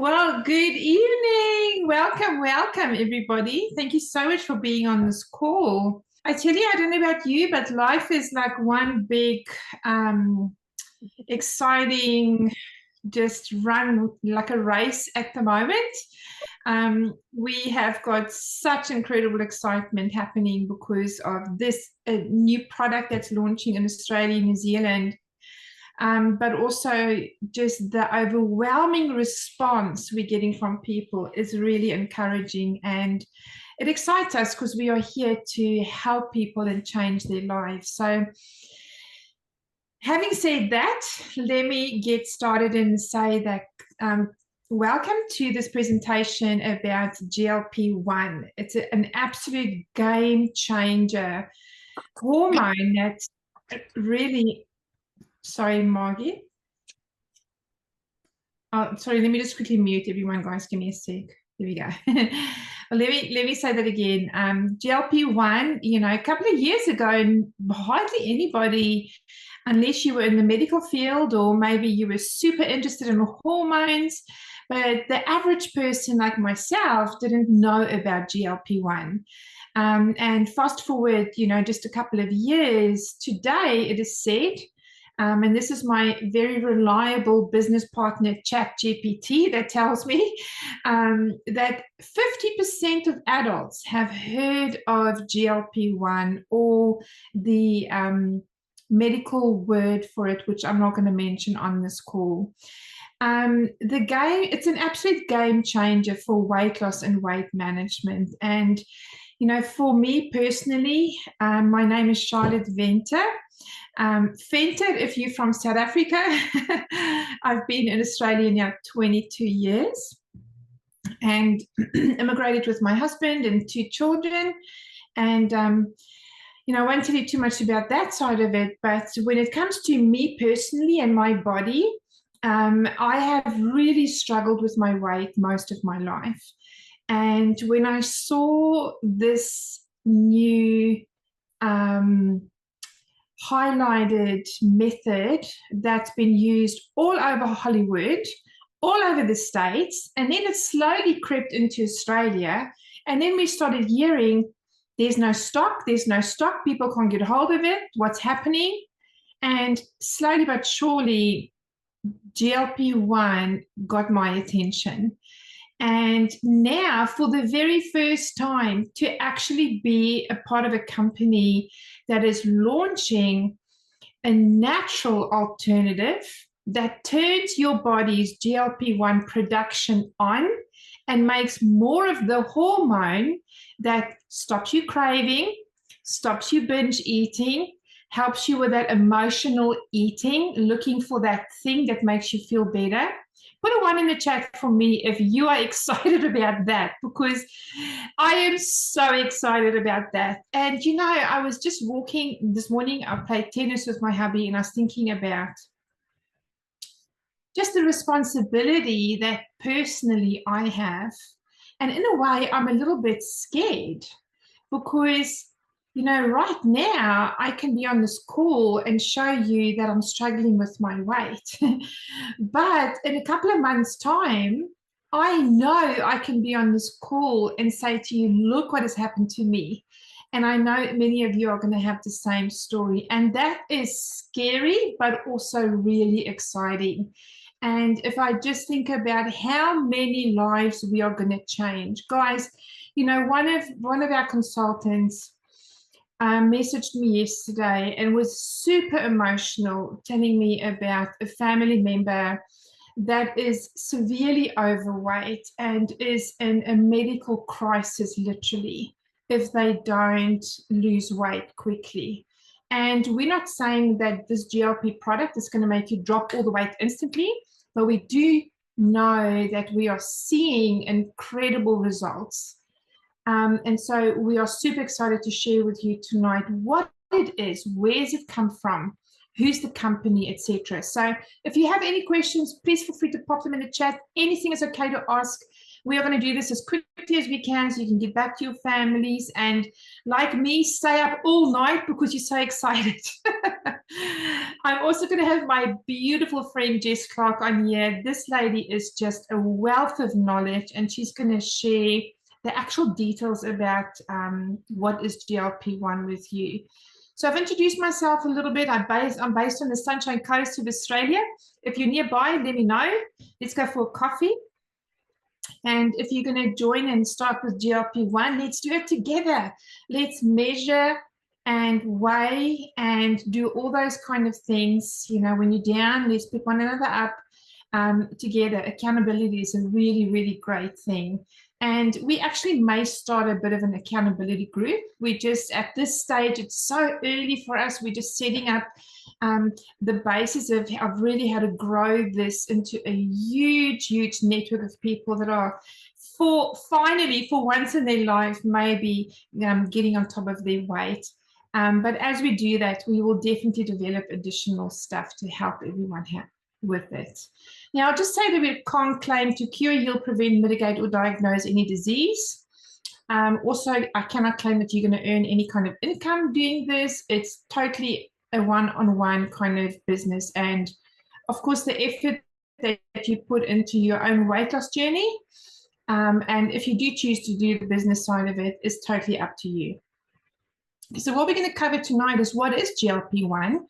Well, good evening. Welcome, everybody. Thank you so much for being on this call. I tell you, I don't know about you, but life is like one big, exciting, just run like a race at the moment. We have got such incredible excitement happening because of this new product that's launching in Australia, New Zealand. But also just the overwhelming response we're getting from people is really encouraging, and it excites us because we are here to help people and change their lives. So having said that, let me get started and say that welcome to this presentation about GLP-1. It's an absolute game changer hormone that really. Sorry, Margie. Oh, sorry, let me just quickly mute everyone, guys. Give me a sec. There we go. Well, let me say that again. GLP-1, a couple of years ago, hardly anybody, unless you were in the medical field or maybe you were super interested in hormones, but the average person like myself didn't know about GLP-1. And fast forward, just a couple of years, today it is said, and this is my very reliable business partner, ChatGPT, that tells me that 50% of adults have heard of GLP-1 or the medical word for it, which I'm not going to mention on this call. It's an absolute game changer for weight loss and weight management. And, for me personally, my name is Charlotte Venter. Venter, if you're from South Africa, I've been in Australia now 22 years and immigrated with my husband and 2 children. And, I won't tell you too much about that side of it, but when it comes to me personally and my body, I have really struggled with my weight most of my life. And when I saw this new highlighted method that's been used all over Hollywood, all over the States, and then it slowly crept into Australia, and then we started hearing, there's no stock, people can't get hold of it, what's happening? And slowly but surely, GLP-1 got my attention. And now, for the very first time, to actually be a part of a company that is launching a natural alternative that turns your body's GLP-1 production on and makes more of the hormone that stops you craving, stops you binge eating, helps you with that emotional eating, looking for that thing that makes you feel better. Put a 1 in the chat for me if you are excited about that, because I am so excited about that. And, I was just walking this morning, I played tennis with my hubby, and I was thinking about just the responsibility that personally I have. And in a way, I'm a little bit scared because right now I can be on this call and show you that I'm struggling with my weight. But in a couple of months' time, I know I can be on this call and say to you, look what has happened to me. And I know many of you are going to have the same story. And that is scary, but also really exciting. And if I just think about how many lives we are going to change, guys, one of our consultants messaged me yesterday and was super emotional, telling me about a family member that is severely overweight and is in a medical crisis, literally, if they don't lose weight quickly. And we're not saying that this GLP product is going to make you drop all the weight instantly, but we do know that we are seeing incredible results. And so we are super excited to share with you tonight what it is, where's it come from, who's the company, etc. So if you have any questions, please feel free to pop them in the chat. Anything is okay to ask. We are going to do this as quickly as we can so you can get back to your families and, like me, stay up all night because you're so excited. I'm also going to have my beautiful friend Jess Clark on here. This lady is just a wealth of knowledge, and she's going to share the actual details about what is GLP-1 with you. So I've introduced myself a little bit. I'm based on the Sunshine Coast of Australia. If you're nearby, let me know. Let's go for a coffee. And if you're going to join and start with GLP-1, let's do it together. Let's measure and weigh and do all those kind of things. You know, when you're down, let's pick one another up together. Accountability is a really, really great thing. And we actually may start a bit of an accountability group. We just, at this stage, it's so early for us. We're just setting up the basis of really how to grow this into a huge, huge network of people that are finally, for once in their life, maybe getting on top of their weight. But as we do that, we will definitely develop additional stuff to help everyone with it. Now, I'll just say that we can't claim to cure, heal, prevent, mitigate, or diagnose any disease. Also, I cannot claim that you're going to earn any kind of income doing this. It's totally a one-on-one kind of business. And of course, the effort that you put into your own weight loss journey, and if you do choose to do the business side of it, is totally up to you. So what we're going to cover tonight is, what is GLP-1?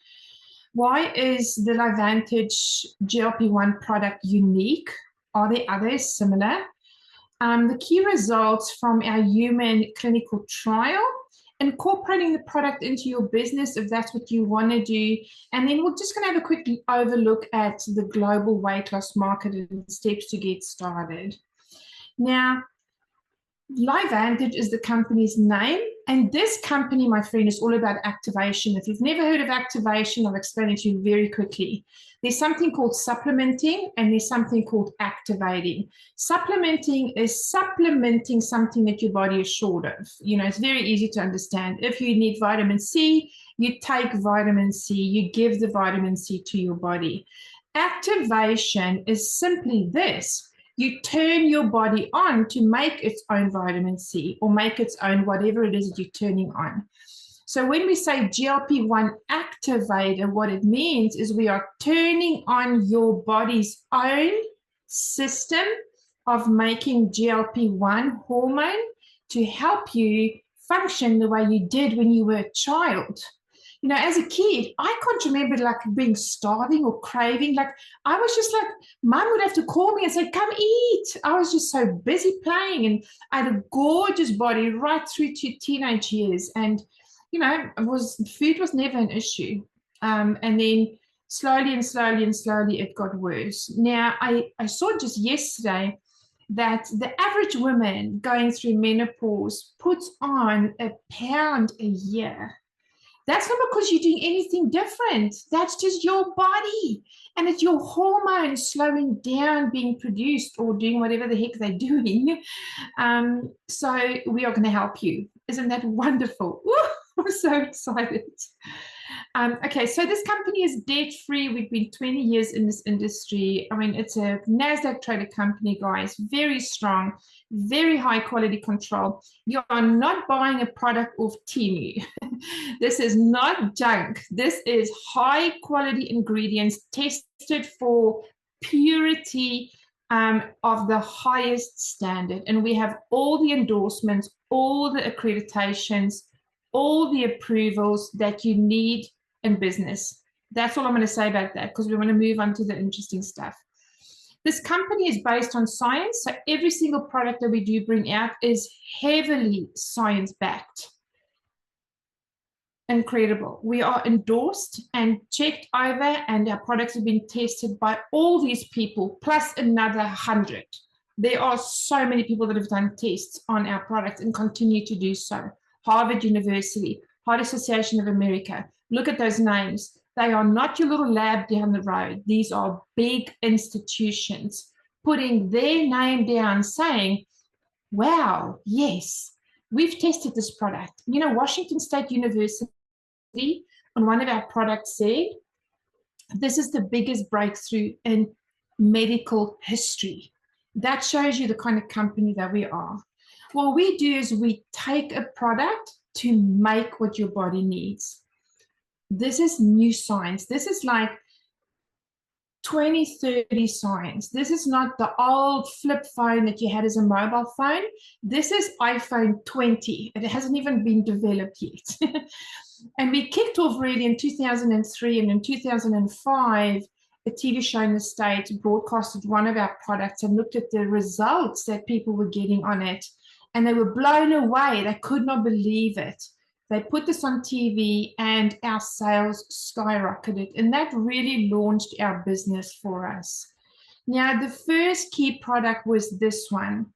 Why is the LifeVantage GLP-1 product unique? Are there others similar? The key results from our human clinical trial, incorporating the product into your business if that's what you want to do. And then we're just going to have a quick overlook at the global weight loss market and steps to get started. Now, LifeVantage is the company's name, and this company, my friend, is all about activation. If you've never heard of activation, I'll explain it to you very quickly. There's something called supplementing, and there's something called activating. Supplementing is supplementing something that your body is short of. You know, it's very easy to understand. If you need vitamin C, you take vitamin C, you give the vitamin C to your body. Activation is simply this. You turn your body on to make its own vitamin C, or make its own whatever it is that you're turning on. So when we say GLP-1 activator, what it means is we are turning on your body's own system of making GLP-1 hormone to help you function the way you did when you were a child. You know, as a kid, I can't remember like being starving or craving. Like, I was just like, mom would have to call me and say, come eat. I was just so busy playing, and I had a gorgeous body right through to teenage years. And, you know, food was never an issue. And then slowly and slowly and slowly it got worse. Now, I saw just yesterday that the average woman going through menopause puts on 1 pound a year. That's not because you're doing anything different. That's just your body. And it's your hormones slowing down being produced or doing whatever the heck they're doing. So we are going to help you. Isn't that wonderful? Woo, I'm so excited. Okay, so this company is debt-free. We've been 20 years in this industry. I mean, it's a NASDAQ-traded company, guys. Very strong, very high-quality control. You are not buying a product off Temu. This is not junk. This is high-quality ingredients tested for purity of the highest standard. And we have all the endorsements, all the accreditations, all the approvals that you need in business. That's all I'm going to say about that, because we want to move on to the interesting stuff. This company is based on science, so every single product that we do bring out is heavily science-backed. Incredible. We are endorsed and checked over, and our products have been tested by all these people, plus another 100. There are so many people that have done tests on our products and continue to do so. Harvard University, Heart Association of America. Look at those names. They are not your little lab down the road. These are big institutions putting their name down saying, wow, yes, we've tested this product. You know, Washington State University on one of our products said, this is the biggest breakthrough in medical history. That shows you the kind of company that we are. What we do is we take a product to make what your body needs. This is new science. This is like 2030 science. This is not the old flip phone that you had as a mobile phone. This is iPhone 20. It hasn't even been developed yet. And we kicked off really in 2003, and in 2005, a TV show in the States broadcasted one of our products and looked at the results that people were getting on it. And they were blown away. They could not believe it. They put this on TV and our sales skyrocketed. And that really launched our business for us. Now, the first key product was this one.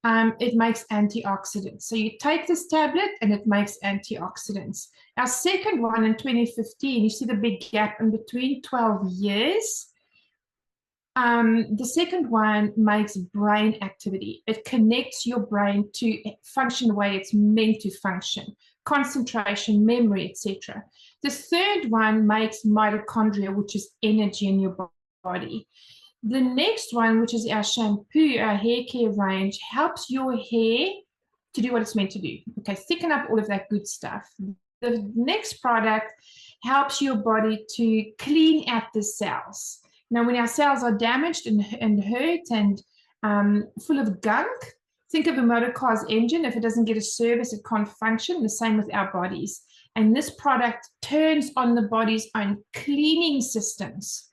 It makes antioxidants. So you take this tablet and it makes antioxidants. Our second one in 2015, you see the big gap in between, 12 years. The second one makes brain activity. It connects your brain to function the way it's meant to function, concentration, memory, etc. The third one makes mitochondria, which is energy in your body. The next one, which is our shampoo, our hair care range, helps your hair to do what it's meant to do. Okay, thicken up all of that good stuff. The next product helps your body to clean out the cells. Now, when our cells are damaged and hurt and full of gunk, think of a motor car's engine. If it doesn't get a service, it can't function. The same with our bodies. And this product turns on the body's own cleaning systems.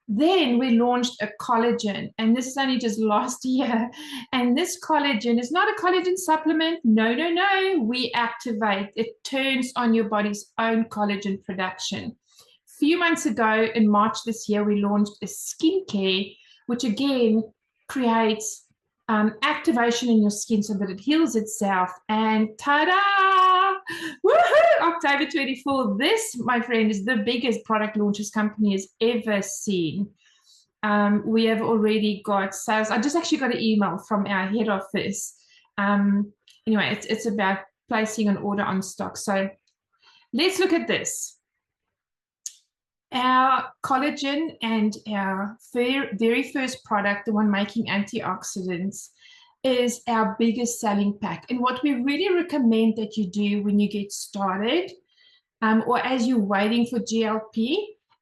Then we launched a collagen, and this is only just last year. And this collagen is not a collagen supplement. No, no, no. We activate. It turns on your body's own collagen production. A few months ago, in March this year, we launched a skincare, which again creates activation in your skin so that it heals itself. And ta-da! Woohoo! October 24. This, my friend, is the biggest product launches company has ever seen. We have already got sales. I just actually got an email from our head office. Anyway, it's about placing an order on stock. So let's look at this. Our collagen and our very first product, the one making antioxidants, is our biggest selling pack. And what we really recommend that you do when you get started, or as you're waiting for GLP,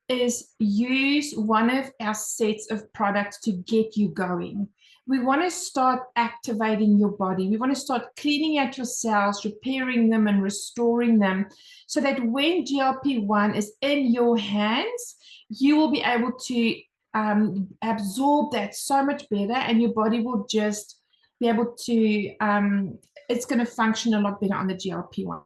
is use one of our sets of products to get you going. We want to start activating your body. We want to start cleaning out your cells, repairing them and restoring them, so that when GLP-1 is in your hands, you will be able to absorb that so much better, and your body will just be able to, it's going to function a lot better on the GLP-1.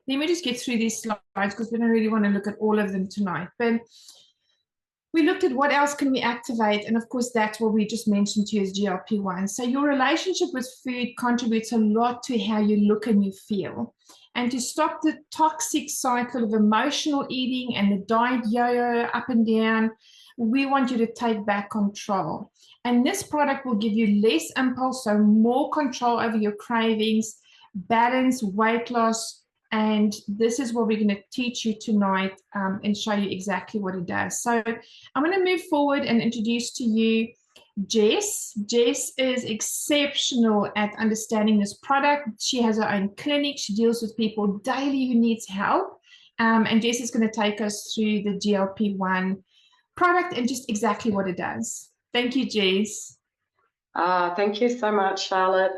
Let me just get through these slides because we don't really want to look at all of them tonight. But we looked at what else can we activate, and of course that's what we just mentioned to you as GLP-1. So your relationship with food contributes a lot to how you look and you feel. And to stop the toxic cycle of emotional eating and the diet yo-yo up and down, we want you to take back control. And this product will give you less impulse, so more control over your cravings, balance, weight loss. And this is what we're going to teach you tonight and show you exactly what it does. So I'm going to move forward and introduce to you Jess. Jess is exceptional at understanding this product. She has her own clinic. She deals with people daily who needs help. And Jess is going to take us through the GLP-1 product and just exactly what it does. Thank you, Jess. Thank you so much, Charlotte.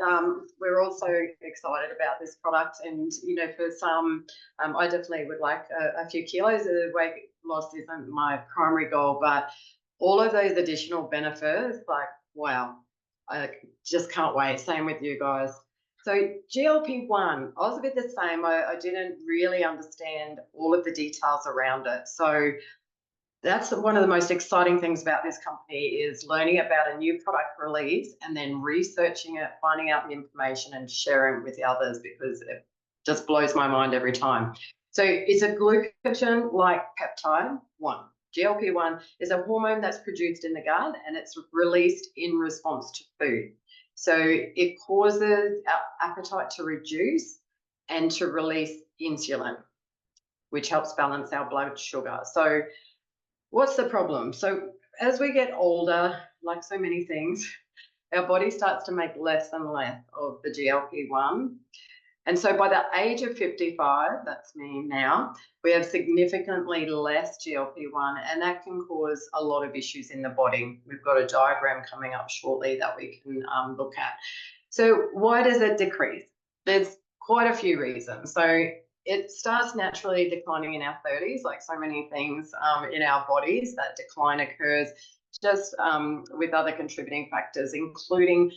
We're also excited about this product, and you know, for some, I definitely would like a few kilos. Weight loss isn't my primary goal, but all of those additional benefits, like, wow, I just can't wait. Same with you guys. So GLP-1, I was a bit the same. I didn't really understand all of the details around it. So that's one of the most exciting things about this company, is learning about a new product release and then researching it, finding out the information and sharing it with the others, because it just blows my mind every time. So it's a glucagon-like peptide 1. GLP-1 is a hormone that's produced in the gut and it's released in response to food. So it causes our appetite to reduce and to release insulin, which helps balance our blood sugar. So what's the problem? So as we get older, like so many things, our body starts to make less and less of the GLP-1. And so by the age of 55, that's me now, we have significantly less GLP-1, and that can cause a lot of issues in the body. We've got a diagram coming up shortly that we can look at. So why does it decrease? There's quite a few reasons. So it starts naturally declining in our 30s, like so many things in our bodies. That decline occurs just with other contributing factors, including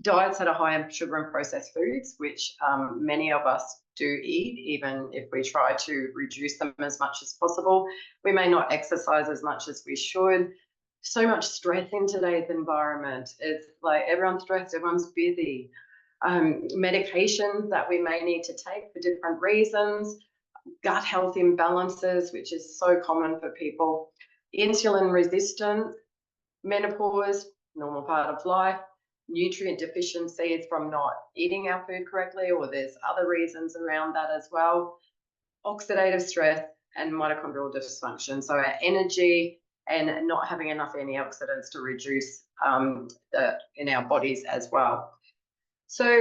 diets that are high in sugar and processed foods, which many of us do eat, even if we try to reduce them as much as possible. We may not exercise as much as we should. So much stress in today's environment. It's like everyone's stressed, everyone's busy. Medications that we may need to take for different reasons, gut health imbalances, which is so common for people, insulin resistance, menopause, normal part of life, nutrient deficiencies from not eating our food correctly, or there's other reasons around that as well, oxidative stress, and mitochondrial dysfunction. So our energy and not having enough antioxidants to reduce in our bodies as well. So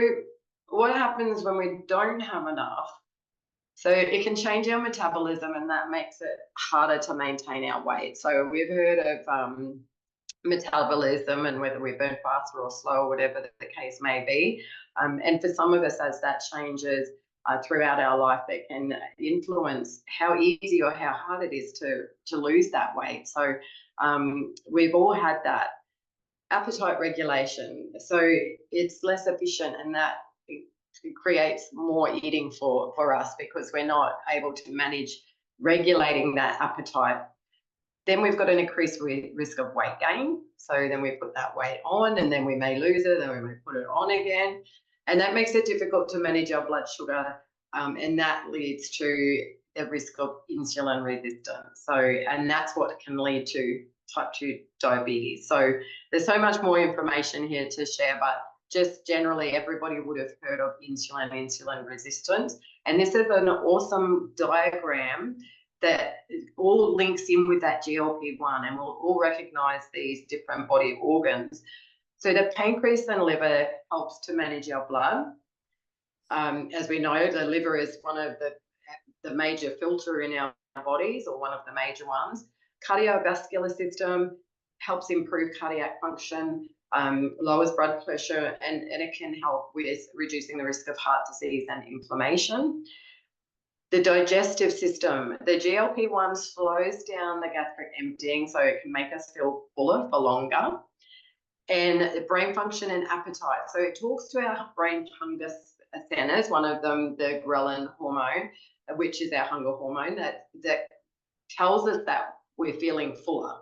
what happens when we don't have enough? So it can change our metabolism, and that makes it harder to maintain our weight. So we've heard of metabolism and whether we burn faster or slower, whatever the case may be. And for some of us, as that changes throughout our life, that can influence how easy or how hard it is to lose that weight. So we've all had that. Appetite regulation, so it's less efficient, and that it creates more eating for us because we're not able to manage regulating that appetite. Then we've got an increased risk of weight gain. So then we put that weight on, and then we may lose it, then we may put it on again. And that makes it difficult to manage our blood sugar, and that leads to the risk of insulin resistance. So, and that's what can lead to type 2 diabetes. So there's so much more information here to share, but just generally everybody would have heard of insulin resistance. And this is an awesome diagram that all links in with that GLP-1, and we'll all recognize these different body organs. So the pancreas and liver helps to manage our blood. As we know, the liver is one of the major filter in our bodies, or one of the major ones. Cardiovascular system helps improve cardiac function, lowers blood pressure, and it can help with reducing the risk of heart disease and inflammation. The digestive system, the GLP-1 slows down the gastric emptying, so it can make us feel fuller for longer. And the brain function and appetite. So it talks to our brain hunger centers, one of them, the ghrelin hormone, which is our hunger hormone, that tells us that we're feeling fuller.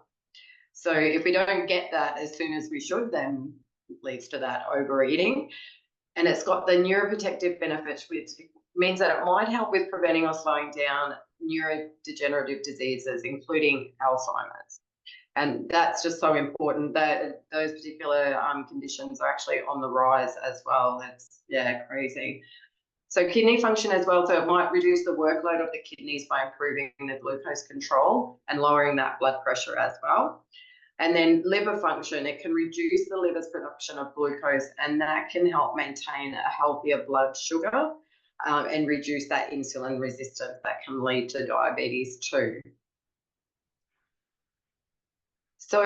So if we don't get that as soon as we should, then it leads to that overeating. And it's got the neuroprotective benefits, which means that it might help with preventing or slowing down neurodegenerative diseases, including Alzheimer's. And that's just so important that those particular conditions are actually on the rise as well. It's, yeah, crazy. So kidney function as well. So it might reduce the workload of the kidneys by improving the glucose control and lowering that blood pressure as well. And then liver function, it can reduce the liver's production of glucose, and that can help maintain a healthier blood sugar and reduce that insulin resistance that can lead to diabetes too. So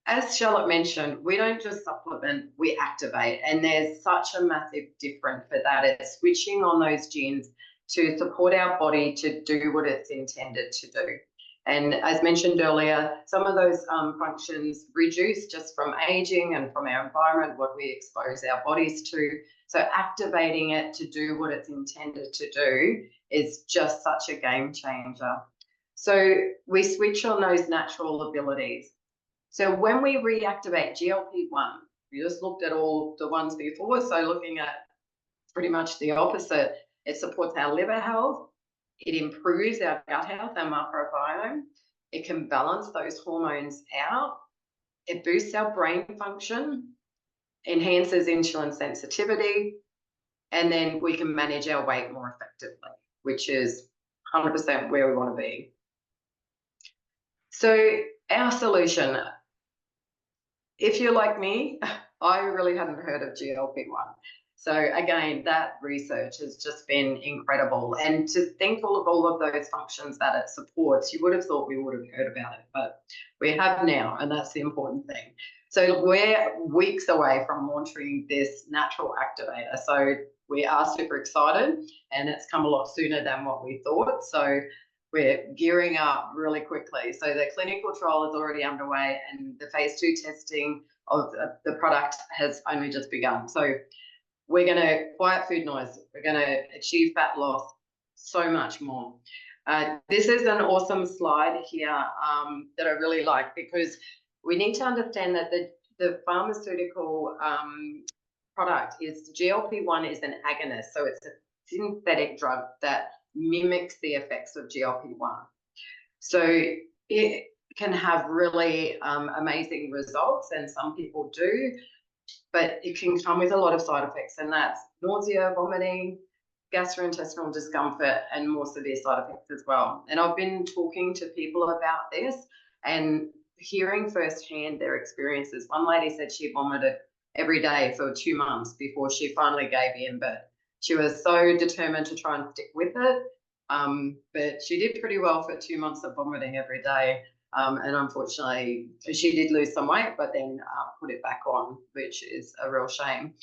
as Charlotte mentioned, we don't just supplement, we activate, and there's such a massive difference for that. It's switching on those genes to support our body to do what it's intended to do. And as mentioned earlier, some of those functions reduce just from aging and from our environment, what we expose our bodies to. So activating it to do what it's intended to do is just such a game changer. So we switch on those natural abilities. So when we reactivate GLP-1, we just looked at all the ones before, so looking at pretty much the opposite. It supports our liver health, it improves our gut health and microbiome, it can balance those hormones out, it boosts our brain function, enhances insulin sensitivity, and then we can manage our weight more effectively, which is 100% where we want to be. So our solution, if you're like me, I really hadn't heard of GLP-1. So again, that research has just been incredible. And to think all of those functions that it supports, you would have thought we would have heard about it, but we have now, and that's the important thing. So we're weeks away from launching this natural activator. So we are super excited, and it's come a lot sooner than what we thought. So we're gearing up really quickly. So the clinical trial is already underway, and the phase 2 testing of the product has only just begun. So we're going to quiet food noise. We're going to achieve fat loss, so much more. This is an awesome slide here that I really like, because we need to understand that the pharmaceutical product is GLP-1 is an agonist. So it's a synthetic drug that mimics the effects of GLP-1. So it can have really amazing results, and some people do, but it can come with a lot of side effects, and that's nausea, vomiting, gastrointestinal discomfort, and more severe side effects as well. And I've been talking to people about this and hearing firsthand their experiences. One lady said she vomited every day for 2 months before she finally gave in, but she was so determined to try and stick with it. But she did pretty well for 2 months of vomiting every day. And unfortunately, she did lose some weight, but then put it back on, which is a real shame.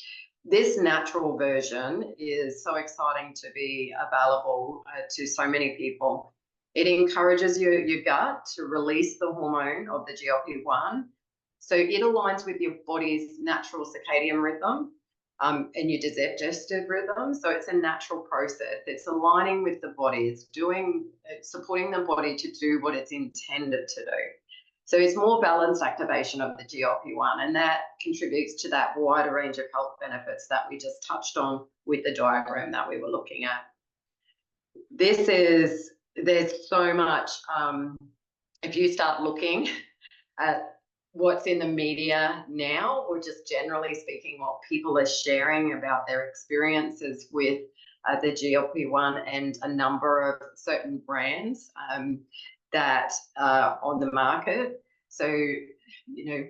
This natural version is so exciting to be available to so many people. It encourages your gut to release the hormone of the GLP-1. So it aligns with your body's natural circadian rhythm and your digestive rhythm. So it's a natural process. It's aligning with the body. It's supporting the body to do what it's intended to do. So it's more balanced activation of the GLP-1, and that contributes to that wider range of health benefits that we just touched on with the diagram that we were looking at. There's so much, if you start looking at what's in the media now, or just generally speaking, what people are sharing about their experiences with the GLP-1 and a number of certain brands that are on the market. So,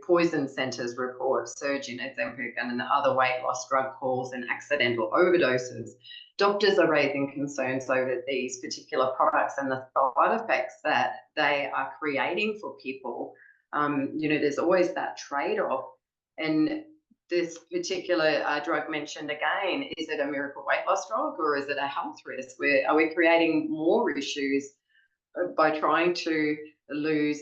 Poison Centers report surge in Ozempic and other weight loss drug calls and accidental overdoses. Doctors are raising concerns over these particular products and the side effects that they are creating for people. There's always that trade-off. And this particular drug mentioned again, is it a miracle weight loss drug, or is it a health risk? Are we creating more issues by trying to lose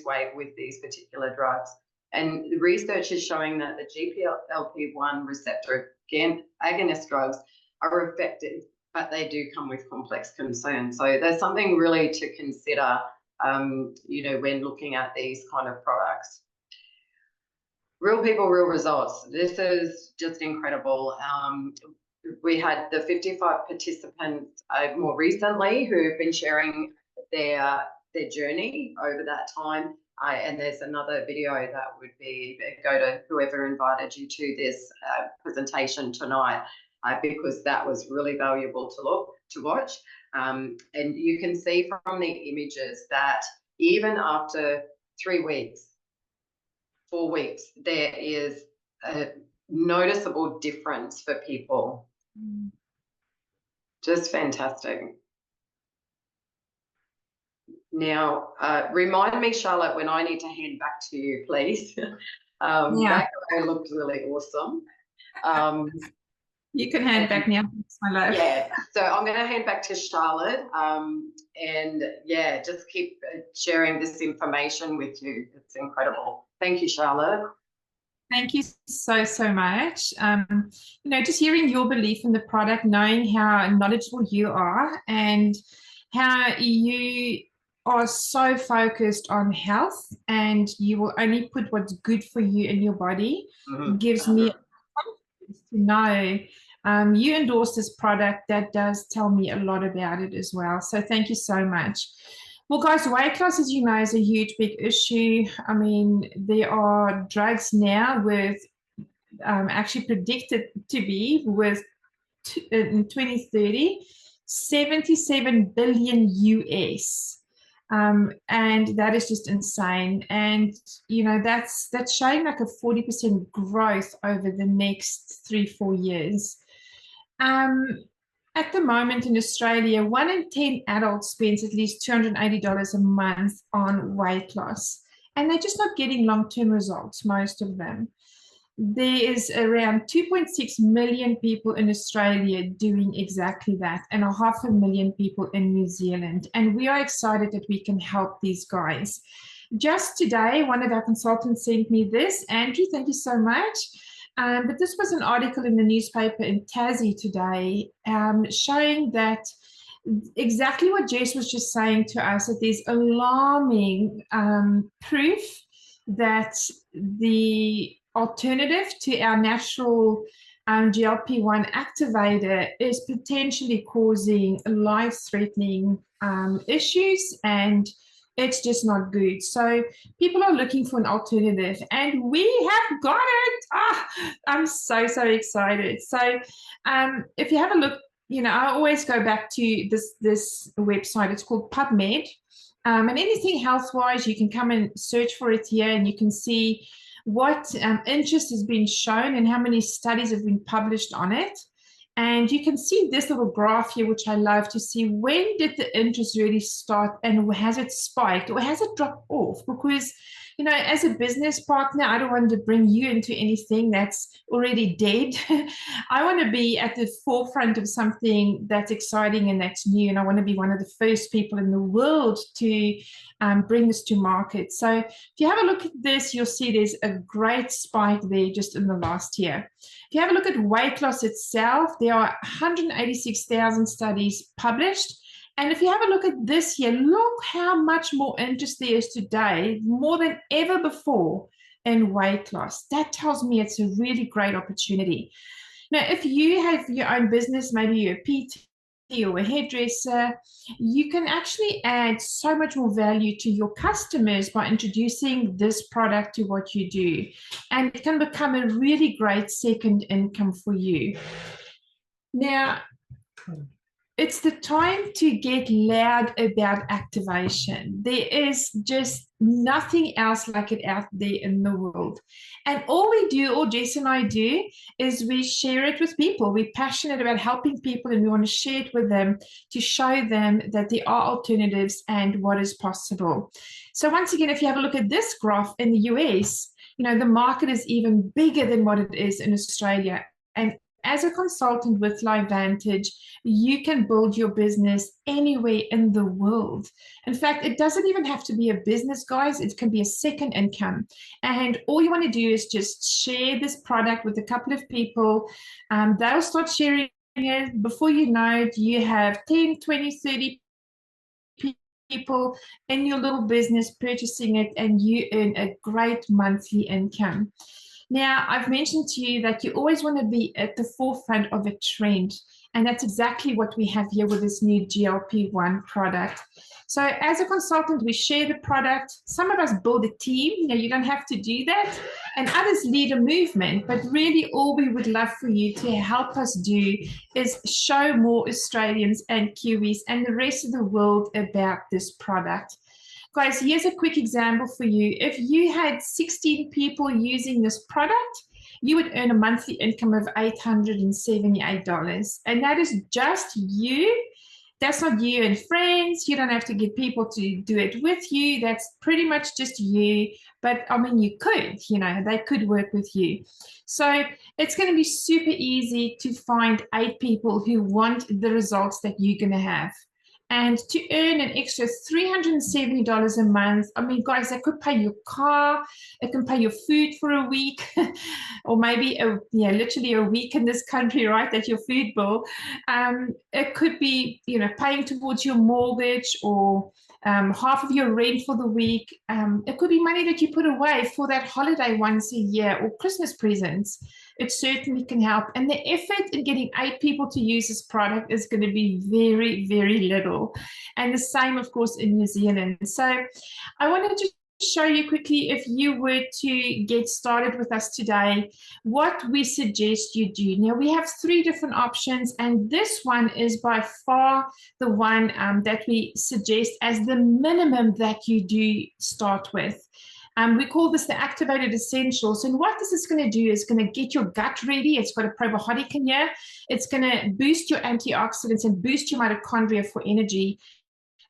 weight with these particular drugs? And the research is showing that the GLP-1 receptor agonist drugs are effective, but they do come with complex concerns. So there's something really to consider when looking at these kind of products. Real people, real results. This is just incredible. We had the 55 participants more recently who have been sharing their journey over that time. And there's another video that would be, go to whoever invited you to this presentation tonight, because that was really valuable to watch. And you can see from the images that even after 3 weeks, 4 weeks, there is a noticeable difference for people. Just fantastic. Now, remind me, Charlotte, when I need to hand back to you, please. That guy looked really awesome. You can hand back now, my love. Yeah, so I'm going to hand back to Charlotte, and yeah, just keep sharing this information with you. It's incredible. Thank you, Charlotte. Thank you so much. Just hearing your belief in the product, knowing how knowledgeable you are and how you are so focused on health and you will only put what's good for you in your body, gives me confidence to know you endorse this product. That does tell me a lot about it as well. So thank you so much. Well, guys, weight loss, as you know, is a huge, big issue. I mean, there are drugs now with actually predicted to be with in 2030, 77 billion US. And that is just insane. And you know, that's showing like a 40% growth over the next 3-4 years. um, at the moment in Australia, 1 in 10 adults spends at least $280 a month on weight loss, and they're just not getting long-term results, most of them. There is around 2.6 million people in Australia doing exactly that, and 500,000 people in New Zealand. And we are excited that we can help these guys. Just today, one of our consultants sent me this. Andrew, thank you so much. But this was an article in the newspaper in Tassie today, showing that exactly what Jess was just saying to us, that there's alarming proof that the alternative to our natural GLP-1 activator is potentially causing life-threatening issues, and it's just not good. So people are looking for an alternative, and we have got it. I'm so excited. So if you have a look, you know, I always go back to this website. It's called PubMed. And anything health-wise, you can come and search for it here, and you can see what interest has been shown and how many studies have been published on it. And you can see this little graph here, which I love to see. When did the interest really start, and has it spiked or has it dropped off? Because, you know, as a business partner, I don't want to bring you into anything that's already dead. I want to be at the forefront of something that's exciting and that's new. And I want to be one of the first people in the world to bring this to market. So if you have a look at this, you'll see there's a great spike there just in the last year. If you have a look at weight loss itself, there are 186,000 studies published. And if you have a look at this year, look how much more interest there is today, more than ever before, in weight loss. That tells me it's a really great opportunity. Now, if you have your own business, maybe you're a PT or a hairdresser, you can actually add so much more value to your customers by introducing this product to what you do. And it can become a really great second income for you. Now, it's the time to get loud about activation. There is just nothing else like it out there in the world. And all we do, all Jess and I do, is we share it with people. We're passionate about helping people, and we want to share it with them to show them that there are alternatives and what is possible. So once again, if you have a look at this graph in the US, you know, the market is even bigger than what it is in Australia. And as a consultant with LifeVantage, you can build your business anywhere in the world. In fact, it doesn't even have to be a business, guys. It can be a second income. And all you want to do is just share this product with a couple of people. They'll start sharing it. Before you know it, you have 10, 20, 30 people in your little business purchasing it, and you earn a great monthly income. Now, I've mentioned to you that you always want to be at the forefront of a trend, and that's exactly what we have here with this new GLP-1 product. So as a consultant, we share the product. Some of us build a team. You know, you don't have to do that. And others lead a movement. But really, all we would love for you to help us do is show more Australians and Kiwis and the rest of the world about this product. Guys, here's a quick example for you. If you had 16 people using this product, you would earn a monthly income of $878. And that is just you. That's not you and friends. You don't have to get people to do it with you. That's pretty much just you. But I mean, you could, you know, they could work with you. So it's going to be super easy to find 8 people who want the results that you're going to have. And to earn an extra $370 a month, I mean, guys, that could pay your car, it can pay your food for a week, or maybe literally a week in this country, right? That's your food bill. It could be, you know, paying towards your mortgage, or half of your rent for the week. It could be money that you put away for that holiday once a year, or Christmas presents. It certainly can help. And the effort in getting 8 people to use this product is going to be very, very little. And the same, of course, in New Zealand. So I wanted to show you quickly, if you were to get started with us today, what we suggest you do. Now, we have 3 different options, and this one is by far the one that we suggest as the minimum that you do start with. We call this the Activated Essentials. And what this is going to do is going to get your gut ready. It's got a probiotic in here. It's going to boost your antioxidants and boost your mitochondria for energy,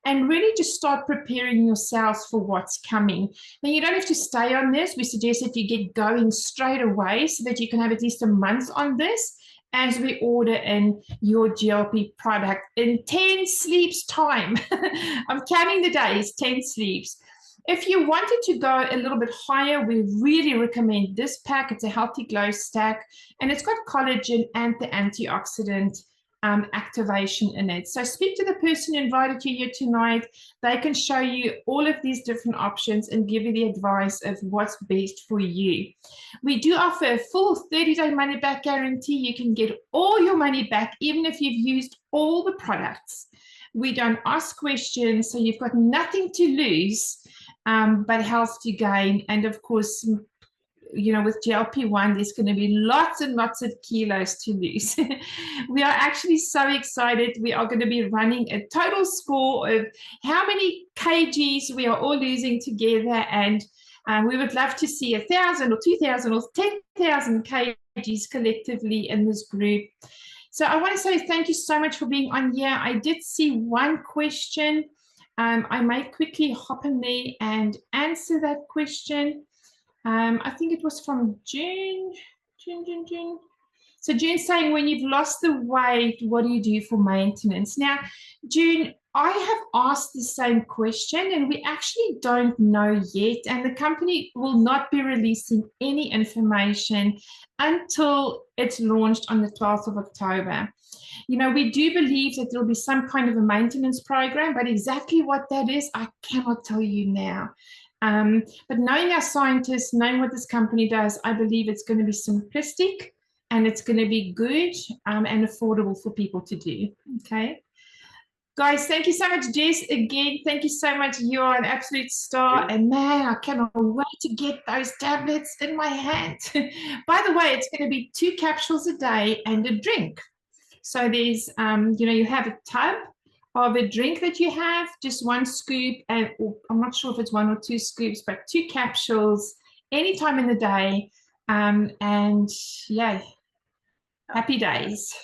and really just start preparing yourselves for what's coming. Now, you don't have to stay on this. We suggest that you get going straight away so that you can have at least a month on this as we order in your GLP product in 10 sleeps time. I'm counting the days, 10 sleeps. If you wanted to go a little bit higher, we really recommend this pack. It's a healthy glow stack, and it's got collagen and the antioxidant activation in it. So speak to the person who invited you here tonight. They can show you all of these different options and give you the advice of what's best for you. We do offer a full 30-day money-back guarantee. You can get all your money back, even if you've used all the products. We don't ask questions, so you've got nothing to lose, but health to gain. And of course, you know, with GLP-1, there's going to be lots and lots of kilos to lose. We are actually so excited. We are going to be running a total score of how many kgs we are all losing together. And we would love to see 1,000 or 2,000 or 10,000 kgs collectively in this group. So I want to say thank you so much for being on here. I did see one question. I might quickly hop in there and answer that question. I think it was from June. So June's saying, when you've lost the weight, what do you do for maintenance? Now, June, I have asked the same question, and we actually don't know yet, and the company will not be releasing any information until it's launched on the 12th of October. You know, we do believe that there'll be some kind of a maintenance program, but exactly what that is, I cannot tell you now. But knowing our scientists, knowing what this company does, I believe it's going to be simplistic, and it's going to be good and affordable for people to do. Okay. Guys, thank you so much, Jess. Again, thank you so much. You're an absolute star. And man, I cannot wait to get those tablets in my hand. By the way, it's going to be 2 capsules a day and a drink. So there's, you know, you have a tub of a drink that you have, just 1 scoop, and I'm not sure if it's 1 or 2 scoops, but 2 capsules anytime in the day. And yeah, happy days.